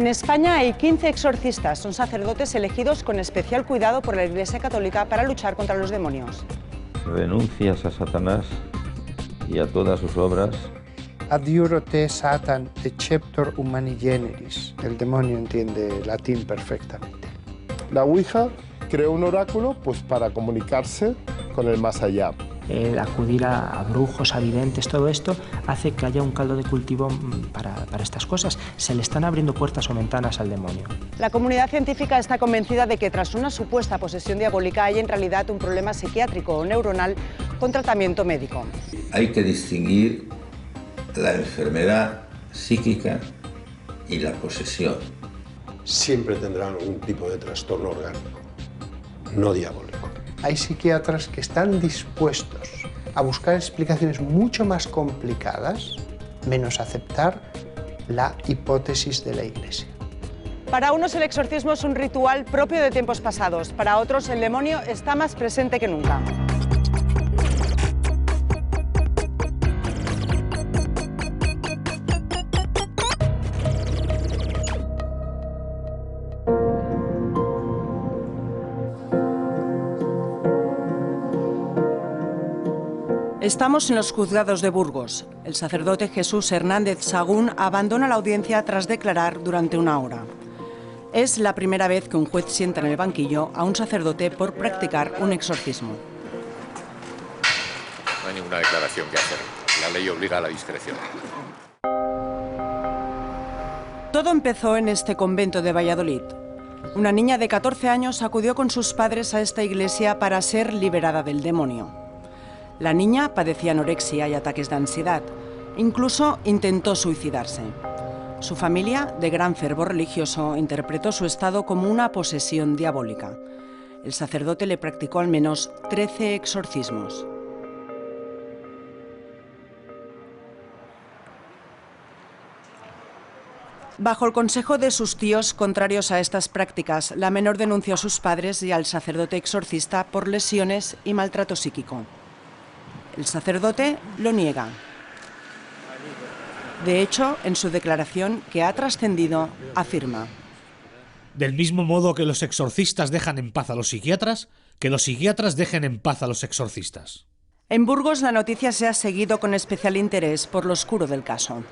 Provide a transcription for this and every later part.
En España hay 15 exorcistas, son sacerdotes elegidos con especial cuidado por la Iglesia Católica para luchar contra los demonios. Renuncias a Satanás y a todas sus obras. Adiuro te Satan deceptor humani generis. El demonio entiende latín perfectamente. La Ouija creó un oráculo para comunicarse con el más allá. El acudir a brujos, a videntes, todo esto hace que haya un caldo de cultivo para estas cosas. Se le están abriendo puertas o ventanas al demonio. La comunidad científica está convencida de que tras una supuesta posesión diabólica hay en realidad un problema psiquiátrico o neuronal con tratamiento médico. Hay que distinguir la enfermedad psíquica y la posesión. Siempre tendrán algún tipo de trastorno orgánico, no diabólico. Hay psiquiatras que están dispuestos a buscar explicaciones mucho más complicadas, menos aceptar la hipótesis de la Iglesia. Para unos el exorcismo es un ritual propio de tiempos pasados, para otros el demonio está más presente que nunca. Estamos en los juzgados de Burgos. El sacerdote Jesús Hernández Sagún abandona la audiencia tras declarar durante una hora. Es la primera vez que un juez sienta en el banquillo a un sacerdote por practicar un exorcismo. No hay ninguna declaración que hacer. La ley obliga a la discreción. Todo empezó en este convento de Valladolid. Una niña de 14 años acudió con sus padres a esta iglesia para ser liberada del demonio. La niña padecía anorexia y ataques de ansiedad. Incluso intentó suicidarse. Su familia, de gran fervor religioso, interpretó su estado como una posesión diabólica. El sacerdote le practicó al menos 13 exorcismos. Bajo el consejo de sus tíos contrarios a estas prácticas, la menor denunció a sus padres y al sacerdote exorcista por lesiones y maltrato psíquico. El sacerdote lo niega. De hecho, en su declaración, que ha trascendido, afirma: del mismo modo que los exorcistas dejan en paz a los psiquiatras, que los psiquiatras dejen en paz a los exorcistas. En Burgos la noticia se ha seguido con especial interés por lo oscuro del caso.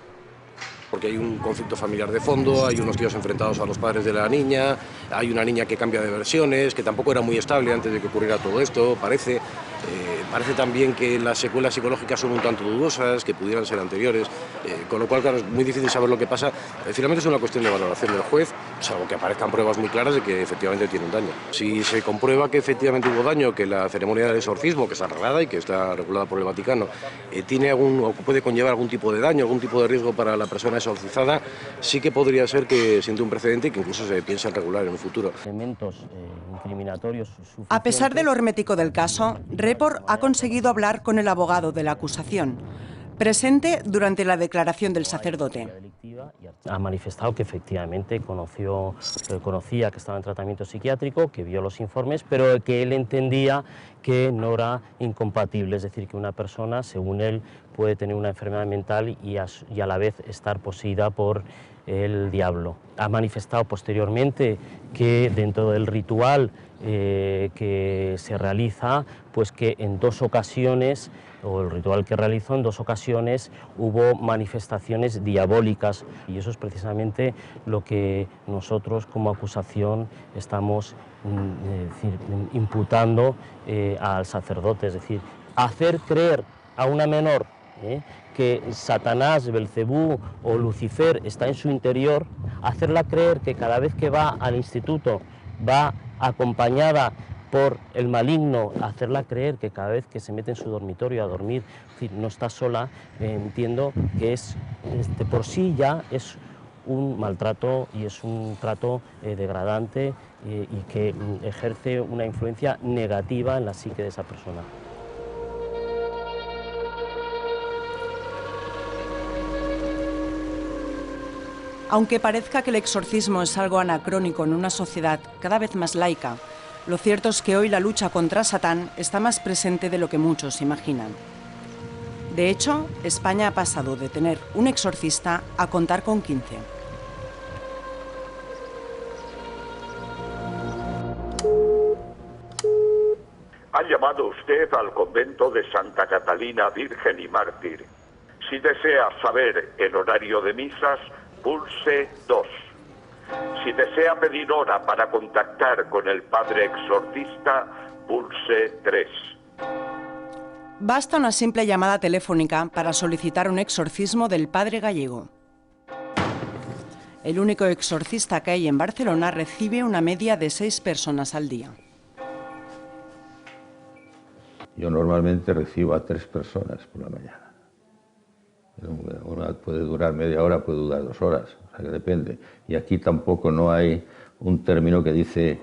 Porque hay un conflicto familiar de fondo, hay unos tíos enfrentados a los padres de la niña, hay una niña que cambia de versiones, que tampoco era muy estable antes de que ocurriera todo esto, parece. Parece también que las secuelas psicológicas son un tanto dudosas, que pudieran ser anteriores, con lo cual, claro, es muy difícil saber lo que pasa. Finalmente es una cuestión de valoración del juez, salvo que aparezcan pruebas muy claras de que efectivamente tiene un daño. Si se comprueba que efectivamente hubo daño, que la ceremonia del exorcismo, que está arreglada y que está regulada por el Vaticano, tiene o puede conllevar algún tipo de daño, algún tipo de riesgo para la persona exorcizada, sí que podría ser que siente un precedente y que incluso se piense en regular en un futuro. Elementos incriminatorios. A pesar de lo hermético del caso, Report ha conseguido hablar con el abogado de la acusación, presente durante la declaración del sacerdote. Ha manifestado que efectivamente conocía que estaba en tratamiento psiquiátrico, que vio los informes, pero que él entendía que no era incompatible, es decir, que una persona, según él, puede tener una enfermedad mental y a la vez estar poseída por el diablo. Ha manifestado posteriormente que dentro del ritual que se realiza, pues que en 2 ocasiones, o el ritual que realizó en 2 ocasiones, hubo manifestaciones diabólicas, y eso es precisamente lo que nosotros como acusación estamos imputando al sacerdote, es decir, hacer creer a una menor que Satanás, Belcebú o Lucifer está en su interior, hacerla creer que cada vez que va al instituto va acompañada por el maligno, hacerla creer que cada vez que se mete en su dormitorio a dormir, es decir, no está sola, entiendo que es por sí ya es un maltrato y es un trato degradante y que ejerce una influencia negativa en la psique de esa persona. Aunque parezca que el exorcismo es algo anacrónico en una sociedad cada vez más laica, lo cierto es que hoy la lucha contra Satán está más presente de lo que muchos imaginan. De hecho, España ha pasado de tener un exorcista a contar con 15. Ha llamado usted al convento de Santa Catalina Virgen y Mártir. Si desea saber el horario de misas, pulse 2. Si desea pedir hora para contactar con el padre exorcista, pulse 3. Basta una simple llamada telefónica para solicitar un exorcismo del padre Gallego. El único exorcista que hay en Barcelona recibe una media de 6 personas al día. Yo normalmente recibo a 3 personas por la mañana. Una puede durar media hora, puede durar 2 horas, o sea que depende. Y aquí tampoco no hay un término que dice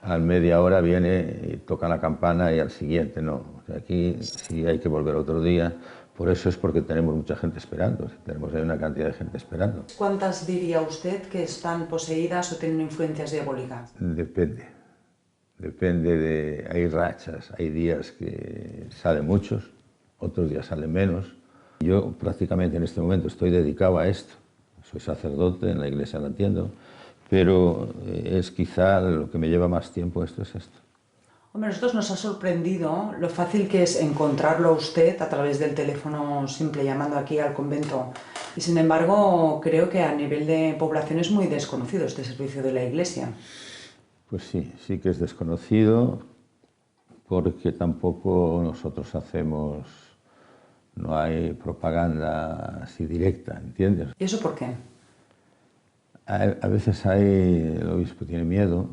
a media hora viene y toca la campana y al siguiente no. O sea, aquí sí hay que volver otro día. Por eso es porque tenemos mucha gente esperando, tenemos ahí una cantidad de gente esperando. ¿Cuántas diría usted que están poseídas o tienen influencias diabólicas? Depende. Depende de... Hay rachas, hay días que salen muchos, otros días salen menos. Yo prácticamente en este momento estoy dedicado a esto. Soy sacerdote, en la iglesia lo entiendo, pero es quizá lo que me lleva más tiempo esto es esto. Hombre, a nosotros nos ha sorprendido lo fácil que es encontrarlo a usted a través del teléfono simple llamando aquí al convento. Y sin embargo, creo que a nivel de población es muy desconocido este servicio de la iglesia. Pues sí, sí que es desconocido porque tampoco nosotros hacemos, no hay propaganda así directa, ¿entiendes? ¿Y eso por qué? A veces el obispo tiene miedo,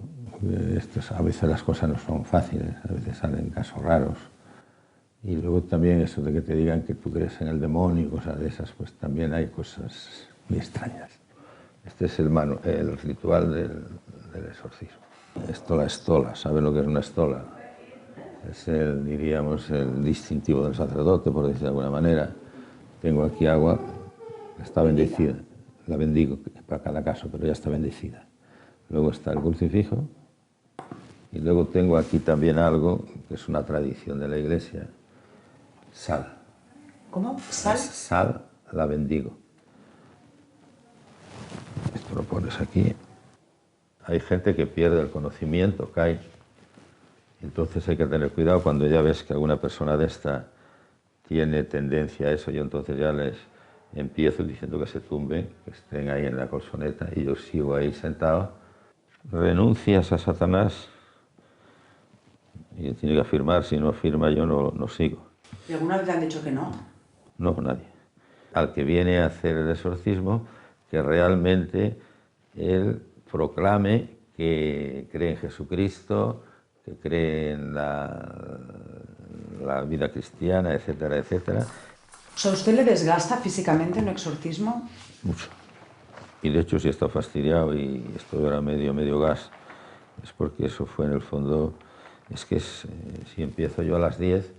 a veces las cosas no son fáciles, a veces salen casos raros. Y luego también eso de que te digan que tú crees en el demonio y cosas de esas, pues también hay cosas muy extrañas. Este es el ritual del exorcismo. Estola, ¿saben lo que es una estola? Es diríamos, el distintivo del sacerdote, por decir de alguna manera. Tengo aquí agua, está bendecida, la bendigo para cada caso, pero ya está bendecida. Luego está el crucifijo y luego tengo aquí también algo que es una tradición de la iglesia, sal. ¿Cómo? ¿Sal? Sal, la bendigo. Esto lo pones aquí. Hay gente que pierde el conocimiento, cae. Entonces hay que tener cuidado cuando ya ves que alguna persona de esta tiene tendencia a eso. Yo entonces ya les empiezo diciendo que se tumben, que estén ahí en la colchoneta y yo sigo ahí sentado. Renuncias a Satanás y tiene que afirmar. Si no afirma yo no sigo. ¿Y alguna vez le han dicho que no? No, nadie. Al que viene a hacer el exorcismo, que realmente él proclame que cree en Jesucristo, que cree en la vida cristiana, etcétera, etcétera. O sea, ¿usted le desgasta físicamente un exorcismo? Mucho. Y de hecho, si está fastidiado y esto era medio gas, es porque eso fue en el fondo, es que si empiezo yo a las 10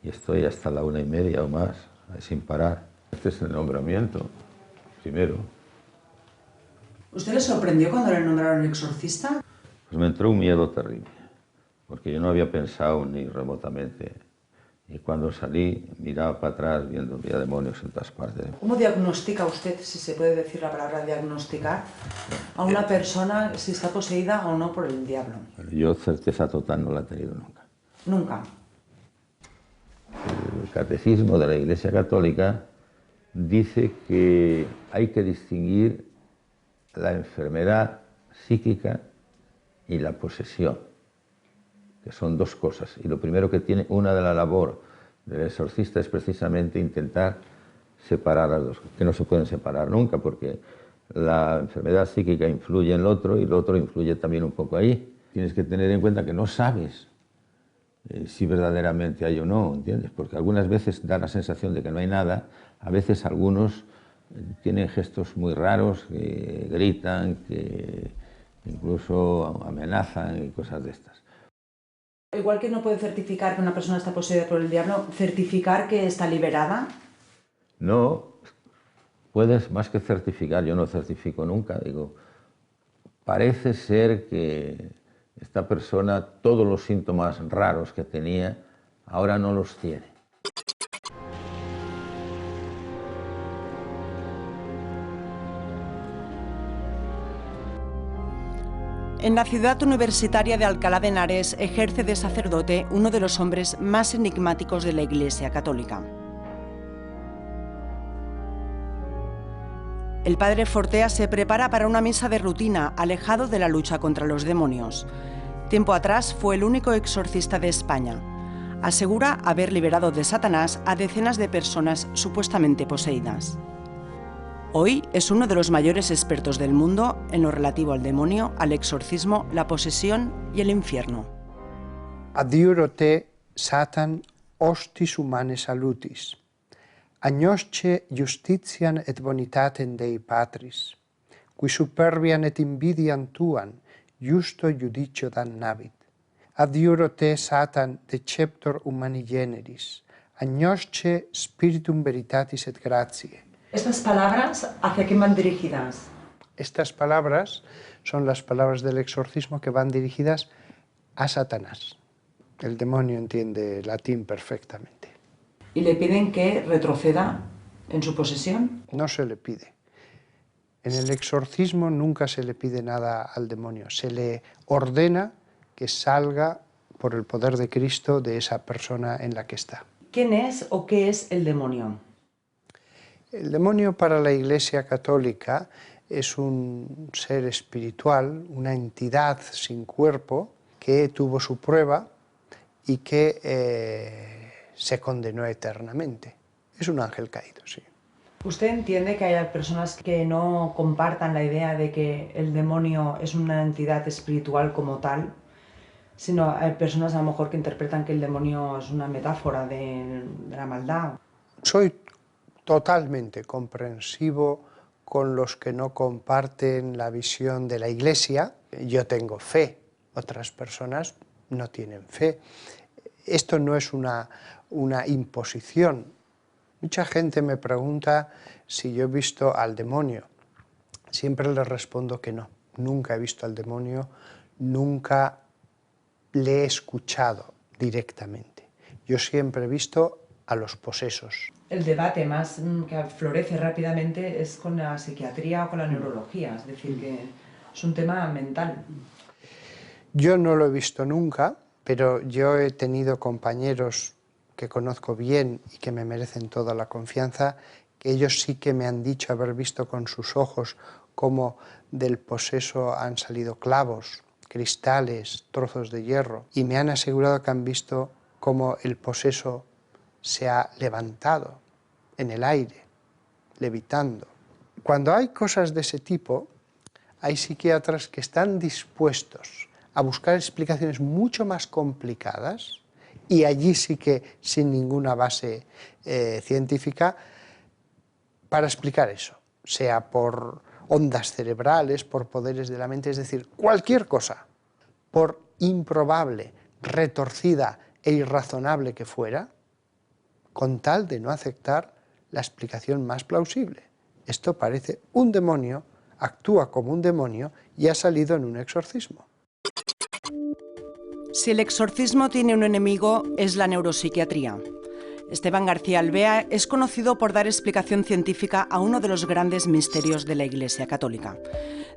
y estoy hasta la 1:30 o más, sin parar. Este es el nombramiento, primero. ¿Usted le sorprendió cuando le nombraron exorcista? Pues me entró un miedo terrible, porque yo no había pensado ni remotamente. Y cuando salí, miraba para atrás, viendo había demonios en todas partes. ¿Cómo diagnostica usted, si se puede decir la palabra diagnosticar, a una persona si está poseída o no por el diablo? Yo certeza total no la he tenido nunca. Nunca. El catecismo de la Iglesia Católica dice que hay que distinguir la enfermedad psíquica y la posesión, que son dos cosas. Y lo primero que tiene una de la labor del exorcista es precisamente intentar separar las dos, que no se pueden separar nunca, porque la enfermedad psíquica influye en el otro y el otro influye también un poco ahí. Tienes que tener en cuenta que no sabes si verdaderamente hay o no, ¿entiendes? Porque algunas veces da la sensación de que no hay nada, a veces algunos tienen gestos muy raros, que gritan, que incluso amenazan y cosas de estas. Igual que no puede certificar que una persona está poseída por el diablo, ¿certificar que está liberada? No, puedes más que certificar, yo no certifico nunca, digo, parece ser que esta persona todos los síntomas raros que tenía ahora no los tiene. En la ciudad universitaria de Alcalá de Henares ejerce de sacerdote uno de los hombres más enigmáticos de la Iglesia Católica. El padre Fortea se prepara para una misa de rutina, alejado de la lucha contra los demonios. Tiempo atrás fue el único exorcista de España. Asegura haber liberado de Satanás a decenas de personas supuestamente poseídas. Hoy es uno de los mayores expertos del mundo en lo relativo al demonio, al exorcismo, la posesión y el infierno. Adjuro te, Satan, hostis humane salutis. Agnosce justitiam et bonitatem Dei Patris, qui superbiam et invidiam tuam, justo judicio damnavit. Adjuro te, Satan, deceptor humani generis, agnosce spiritum veritatis et gratiae. ¿Estas palabras hacia quién van dirigidas? Estas palabras son las palabras del exorcismo que van dirigidas a Satanás. El demonio entiende latín perfectamente. ¿Y le piden que retroceda en su posesión? No se le pide. En el exorcismo nunca se le pide nada al demonio. Se le ordena que salga por el poder de Cristo de esa persona en la que está. ¿Quién es o qué es el demonio? El demonio para la Iglesia Católica es un ser espiritual, una entidad sin cuerpo que tuvo su prueba y que se condenó eternamente. Es un ángel caído, sí. ¿Usted entiende que haya personas que no compartan la idea de que el demonio es una entidad espiritual como tal, sino hay personas a lo mejor que interpretan que el demonio es una metáfora de la maldad? Soy totalmente comprensivo con los que no comparten la visión de la Iglesia. Yo tengo fe, otras personas no tienen fe. Esto no es una imposición. Mucha gente me pregunta si yo he visto al demonio. Siempre les respondo que no. Nunca he visto al demonio, nunca le he escuchado directamente. Yo siempre he visto a los posesos. El debate más que florece rápidamente es con la psiquiatría o con la neurología, es decir, que es un tema mental. Yo no lo he visto nunca, pero yo he tenido compañeros que conozco bien y que me merecen toda la confianza, que ellos sí que me han dicho haber visto con sus ojos cómo del poseso han salido clavos, cristales, trozos de hierro, y me han asegurado que han visto cómo el poseso se ha levantado en el aire, levitando. Cuando hay cosas de ese tipo, hay psiquiatras que están dispuestos a buscar explicaciones mucho más complicadas, y allí sí que sin ninguna base científica, para explicar eso, sea por ondas cerebrales, por poderes de la mente, es decir, cualquier cosa, por improbable, retorcida e irrazonable que fuera, con tal de no aceptar la explicación más plausible. Esto parece un demonio, actúa como un demonio y ha salido en un exorcismo. Si el exorcismo tiene un enemigo, es la neuropsiquiatría. Esteban García Alvea es conocido por dar explicación científica a uno de los grandes misterios de la Iglesia Católica.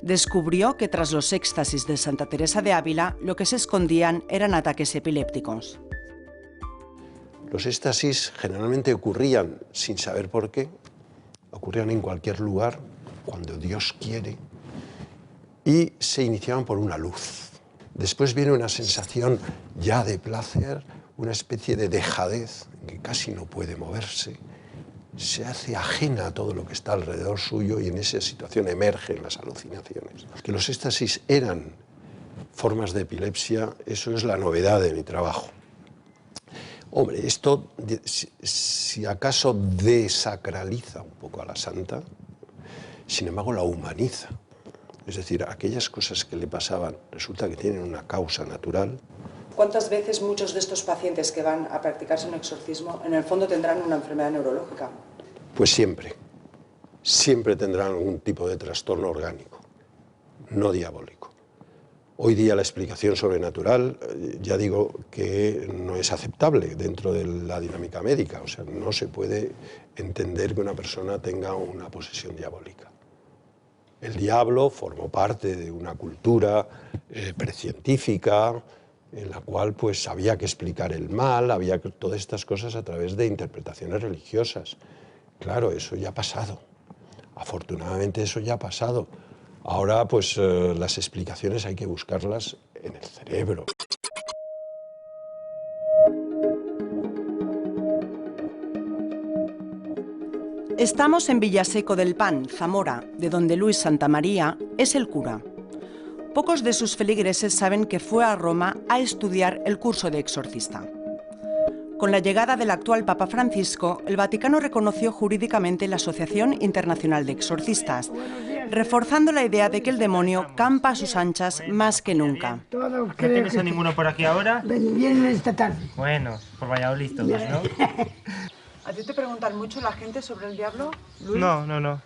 Descubrió que tras los éxtasis de Santa Teresa de Ávila, lo que se escondían eran ataques epilépticos. Los éxtasis generalmente ocurrían sin saber por qué, ocurrían en cualquier lugar, cuando Dios quiere, y se iniciaban por una luz. Después viene una sensación ya de placer, una especie de dejadez, en que casi no puede moverse, se hace ajena a todo lo que está alrededor suyo y en esa situación emergen las alucinaciones. Que los éxtasis eran formas de epilepsia, eso es la novedad de mi trabajo. Hombre, esto si acaso desacraliza un poco a la santa, sin embargo la humaniza. Es decir, aquellas cosas que le pasaban resulta que tienen una causa natural. ¿Cuántas veces muchos de estos pacientes que van a practicarse un exorcismo en el fondo tendrán una enfermedad neurológica? Pues siempre. Siempre tendrán algún tipo de trastorno orgánico, no diabólico. Hoy día la explicación sobrenatural, ya digo que no es aceptable dentro de la dinámica médica. O sea, no se puede entender que una persona tenga una posesión diabólica. El diablo formó parte de una cultura precientífica en la cual pues había que explicar el mal, había que, todas estas cosas a través de interpretaciones religiosas. Claro, eso ya ha pasado. Afortunadamente eso ya ha pasado. Ahora pues las explicaciones hay que buscarlas en el cerebro. Estamos en Villaseco del Pan, Zamora, de donde Luis Santamaría es el cura. Pocos de sus feligreses saben que fue a Roma a estudiar el curso de exorcista. Con la llegada del actual Papa Francisco, el Vaticano reconoció jurídicamente la Asociación Internacional de Exorcistas, reforzando la idea de que el demonio campa a sus anchas más que nunca. ¿No tienes a ninguno por aquí ahora? Vienen esta tarde. Bueno, por Valladolid todos, ¿no? ¿A ti te preguntan mucho la gente sobre el diablo, Luis? No. ¿No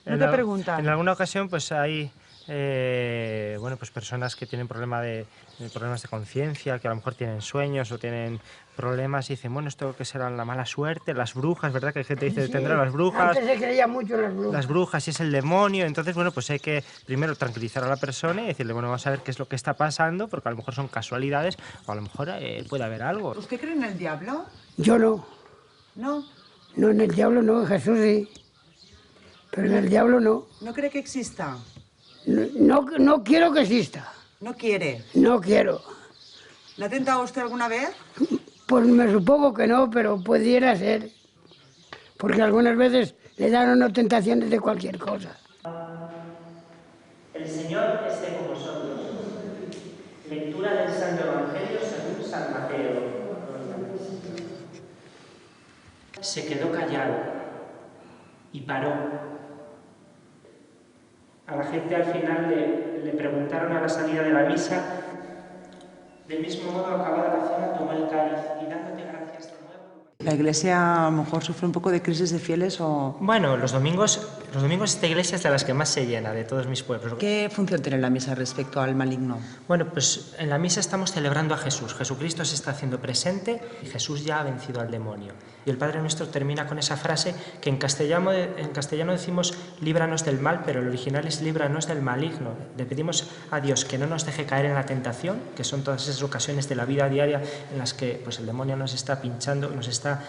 te preguntan? En alguna ocasión pues hay bueno, pues personas que tienen problemas de conciencia, que a lo mejor tienen sueños o tienen problemas y dicen, bueno, esto que será la mala suerte, las brujas, ¿verdad? Que hay gente que dice, tendrá las brujas. Antes se creía mucho en las brujas. Las brujas, y es el demonio. Entonces, bueno, pues hay que primero tranquilizar a la persona y decirle, bueno, vamos a ver qué es lo que está pasando, porque a lo mejor son casualidades o a lo mejor puede haber algo. ¿Usted cree en el diablo? Yo no. ¿No? No, en el diablo no, en Jesús sí. Pero en el diablo no. ¿No cree que exista? No quiero que exista. ¿No quiere? No quiero. ¿Le ha tentado usted alguna vez? Pues me supongo que no, pero pudiera ser. Porque algunas veces le dan unas tentaciones de cualquier cosa. El Señor esté con vosotros. Lectura del Santo Evangelio según San Mateo. Se quedó callado y paró. A la gente al final le preguntaron a la salida de la misa, del mismo modo, acabada la cena, tomó el cáliz y dándote gracias de nuevo. ¿La Iglesia a lo mejor sufre un poco de crisis de fieles o...? Bueno, los domingos esta iglesia es de las que más se llena de todos mis pueblos. ¿Qué función tiene la misa respecto al maligno? Bueno, pues en la misa estamos celebrando a Jesús. Jesucristo se está haciendo presente y Jesús ya ha vencido al demonio. Y el Padre Nuestro termina con esa frase que en castellano decimos líbranos del mal, pero el original es líbranos del maligno. Le pedimos a Dios que no nos deje caer en la tentación, que son todas esas ocasiones de la vida diaria en las que pues, el demonio nos está pinchando, nos está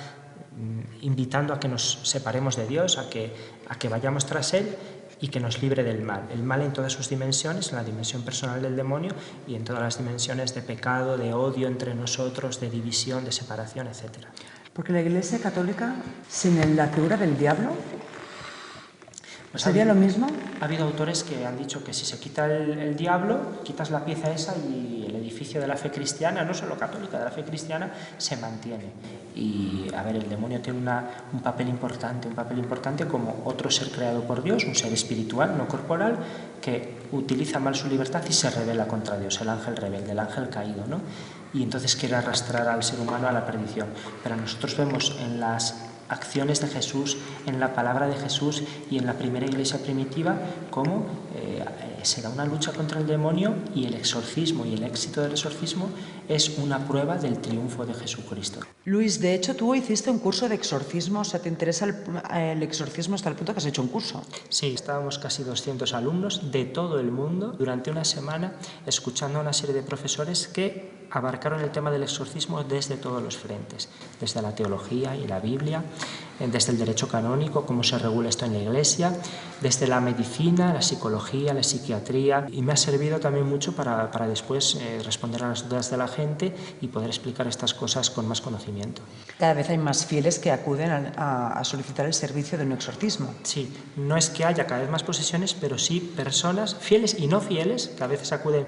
invitando a que nos separemos de Dios, a que vayamos tras Él y que nos libre del mal. El mal en todas sus dimensiones, en la dimensión personal del demonio y en todas las dimensiones de pecado, de odio entre nosotros, de división, de separación, etc. Porque la Iglesia Católica, sin la figura del diablo, ¿sería lo mismo? Ha habido autores que han dicho que si se quita el diablo, quitas la pieza esa y el edificio de la fe cristiana, no solo católica, de la fe cristiana, se mantiene. Y, a ver, el demonio tiene un papel importante como otro ser creado por Dios, un ser espiritual, no corporal, que utiliza mal su libertad y se rebela contra Dios, el ángel rebelde, el ángel caído, ¿no? Y entonces quiere arrastrar al ser humano a la perdición. Pero nosotros vemos en las acciones de Jesús, en la palabra de Jesús y en la primera iglesia primitiva, cómo se da una lucha contra el demonio y el exorcismo y el éxito del exorcismo es una prueba del triunfo de Jesucristo. Luis, de hecho, tú hiciste un curso de exorcismo, o sea, ¿te interesa el exorcismo hasta el punto que has hecho un curso? Sí, estábamos casi 200 alumnos de todo el mundo durante una semana escuchando a una serie de profesores que abarcaron el tema del exorcismo desde todos los frentes, desde la teología y la Biblia, desde el derecho canónico, cómo se regula esto en la Iglesia, desde la medicina, la psicología, la psiquiatría, y me ha servido también mucho para después responder a las dudas de la gente y poder explicar estas cosas con más conocimiento. Cada vez hay más fieles que acuden a solicitar el servicio de un exorcismo. Sí, no es que haya cada vez más posesiones, pero sí personas fieles y no fieles, que a veces acuden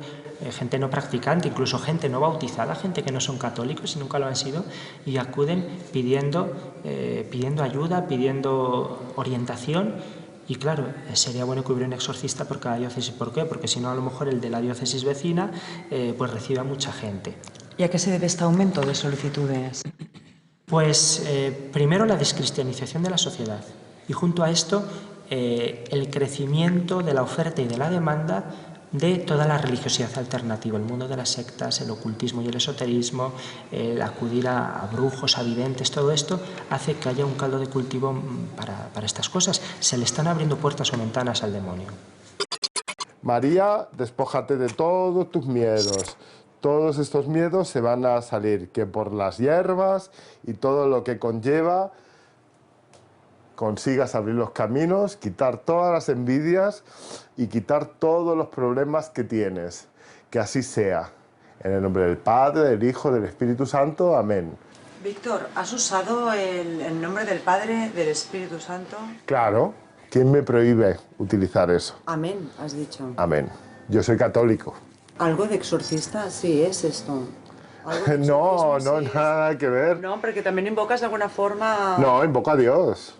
gente no practicante, incluso gente no bautizada, gente que no son católicos y nunca lo han sido, y acuden pidiendo ayuda, pidiendo orientación. Y claro, sería bueno que hubiera un exorcista por cada diócesis. ¿Por qué? Porque si no, a lo mejor el de la diócesis vecina pues recibe a mucha gente. ¿Y a qué se debe este aumento de solicitudes? Pues primero la descristianización de la sociedad y junto a esto el crecimiento de la oferta y de la demanda de toda la religiosidad alternativa, el mundo de las sectas, el ocultismo y el esoterismo, el acudir a brujos, a videntes, todo esto hace que haya un caldo de cultivo para estas cosas. Se le están abriendo puertas o ventanas al demonio. María, despójate de todos tus miedos. Todos estos miedos se van a salir, que por las hierbas y todo lo que conlleva consigas abrir los caminos, quitar todas las envidias y quitar todos los problemas que tienes. Que así sea. En el nombre del Padre, del Hijo, del Espíritu Santo. Amén. Víctor, ¿has usado el nombre del Padre, del Espíritu Santo? Claro. ¿Quién me prohíbe utilizar eso? Amén, has dicho. Amén. Yo soy católico. ¿Algo de exorcista? Sí, es esto. No, no, nada que ver. No, porque también invocas de alguna forma... No, invoco a Dios.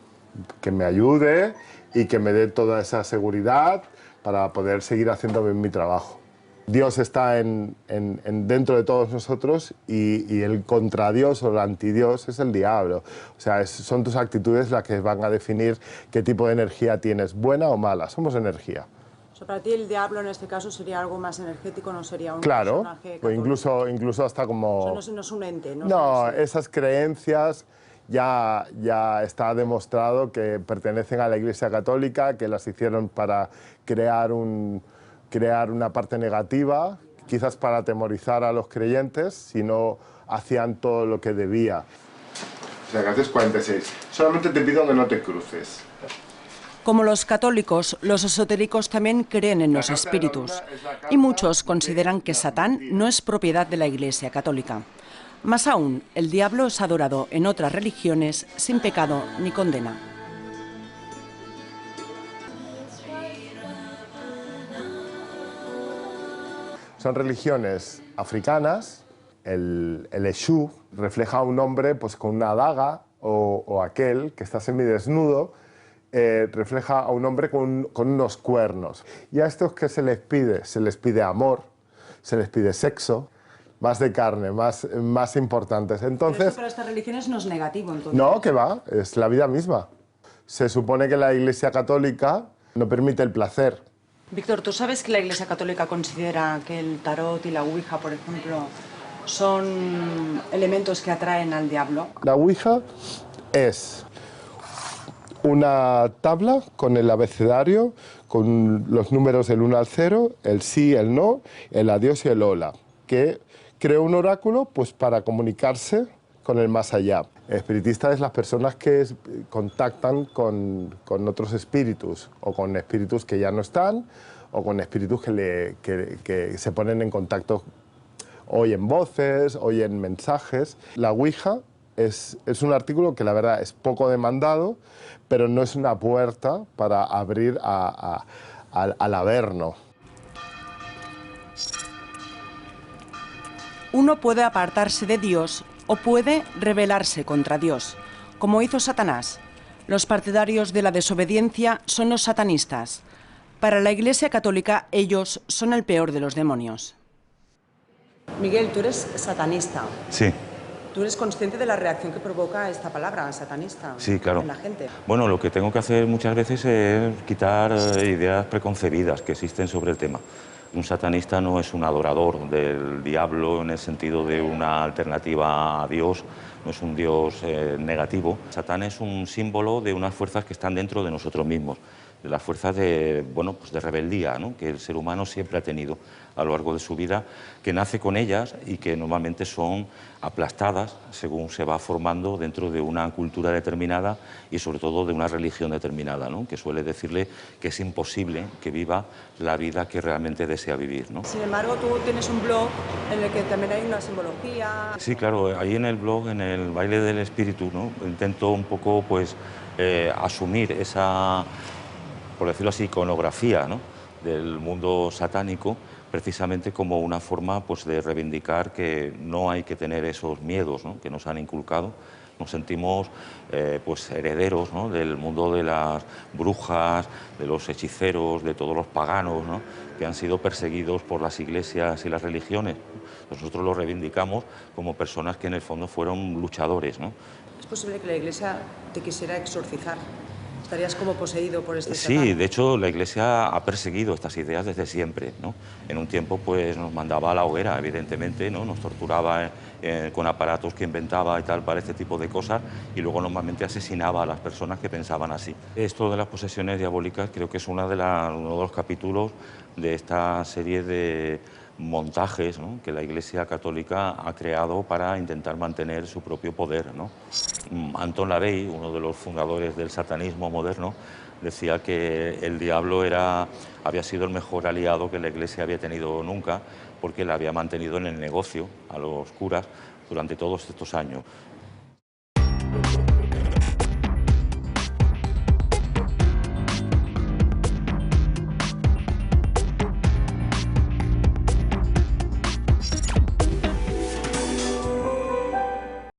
Que me ayude y que me dé toda esa seguridad para poder seguir haciendo bien mi trabajo. Dios está dentro de todos nosotros y el contradios o el antidios es el diablo. O sea, son tus actitudes las que van a definir qué tipo de energía tienes, buena o mala. Somos energía. O sea, para ti el diablo en este caso sería algo más energético, no sería un Claro, personaje o incluso hasta como... O sea, no es un ente, ¿no? No, esas creencias ya está demostrado que pertenecen a la Iglesia Católica, que las hicieron para crear una parte negativa, quizás para atemorizar a los creyentes, si no hacían todo lo que debía. O sea, que haces 46. Solamente te pido que no te cruces. Como los católicos, los esotéricos también creen en los espíritus, y muchos consideran que Satán no es propiedad de la Iglesia Católica. Más aún, el diablo es adorado en otras religiones sin pecado ni condena. Son religiones africanas. El Eshu refleja a un hombre pues, con una daga, o aquel que está semidesnudo, refleja a un hombre con unos cuernos. ¿Y a estos qué se les pide? Se les pide amor, se les pide sexo, más de carne, más importantes. Entonces, pero esto para estas religiones no es negativo, entonces. No, que va, es la vida misma. Se supone que la Iglesia Católica no permite el placer. Víctor, ¿tú sabes que la Iglesia Católica considera que el tarot y la ouija, por ejemplo, son elementos que atraen al diablo? La ouija es una tabla con el abecedario, con los números del 1 al 0, el sí, el no, el adiós y el hola, que crea un oráculo pues, para comunicarse con el más allá. Espiritista es las personas que contactan con otros espíritus, o con espíritus que ya no están, o con espíritus que se ponen en contacto, oyen voces, oyen mensajes. La ouija es un artículo que la verdad es poco demandado, pero no es una puerta para abrir al averno. Uno puede apartarse de Dios o puede rebelarse contra Dios, como hizo Satanás. Los partidarios de la desobediencia son los satanistas. Para la Iglesia Católica, ellos son el peor de los demonios. Miguel, tú eres satanista. Sí. ¿Tú eres consciente de la reacción que provoca esta palabra, satanista, sí, claro, en la gente? Bueno, lo que tengo que hacer muchas veces es quitar ideas preconcebidas que existen sobre el tema. Un satanista no es un adorador del diablo en el sentido de una alternativa a Dios, no es un Dios negativo. Satán es un símbolo de unas fuerzas que están dentro de nosotros mismos, de las fuerzas de rebeldía, ¿no?, que el ser humano siempre ha tenido a lo largo de su vida, que nace con ellas y que normalmente son aplastadas según se va formando dentro de una cultura determinada y sobre todo de una religión determinada, ¿no?, que suele decirle que es imposible que viva la vida que realmente desea vivir, ¿no? Sin embargo, tú tienes un blog en el que también hay una simbología. Sí, claro, ahí en el blog, en el Baile del Espíritu, ¿no?, intento un poco pues, asumir esa, por decirlo así, iconografía, ¿no?, del mundo satánico, precisamente como una forma pues, de reivindicar que no hay que tener esos miedos, ¿no?, que nos han inculcado. Nos sentimos pues, herederos, ¿no?, del mundo de las brujas, de los hechiceros, de todos los paganos, ¿no?, que han sido perseguidos por las iglesias y las religiones. Nosotros los reivindicamos como personas que en el fondo fueron luchadores, ¿no? ¿Es posible que la Iglesia te quisiera exorcizar? Estarías como poseído por este Sí, Satán. de hecho la Iglesia ha perseguido estas ideas desde siempre, ¿no? En un tiempo pues nos mandaba a la hoguera, evidentemente, ¿no? Nos torturaba con aparatos que inventaba y tal para este tipo de cosas, y luego normalmente asesinaba a las personas que pensaban así. Esto de las posesiones diabólicas creo que es uno de los capítulos de esta serie de montajes, ¿no?, que la Iglesia Católica ha creado para intentar mantener su propio poder, ¿no? Anton LaVey, uno de los fundadores del satanismo moderno, decía que el diablo había sido el mejor aliado que la Iglesia había tenido nunca, porque le había mantenido en el negocio a los curas durante todos estos años.